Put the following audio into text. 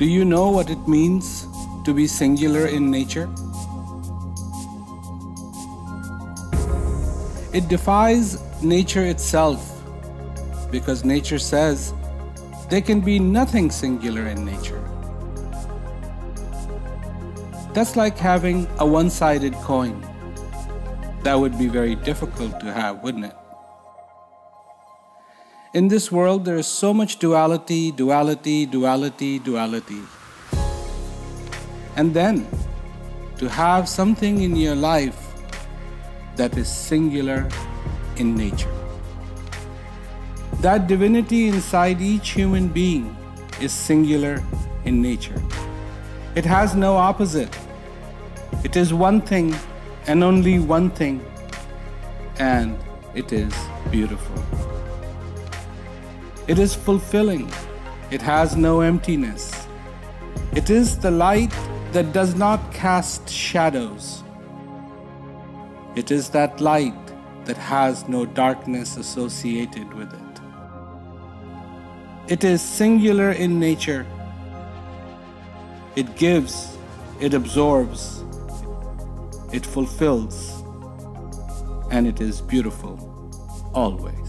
Do you know what it means to be singular in nature? It defies nature itself, because nature says there can be nothing singular in nature. That's like having a one-sided coin. That would be very difficult to have, wouldn't it? In this world, there is so much duality, duality, duality, duality. And then, to have something in your life that is singular in nature. That divinity inside each human being is singular in nature. It has no opposite. It is one thing and only one thing, and it is beautiful. It is fulfilling. It has no emptiness. It is the light that does not cast shadows. It is that light that has no darkness associated with it. It is singular in nature. It gives, it absorbs, it fulfills, and it is beautiful always.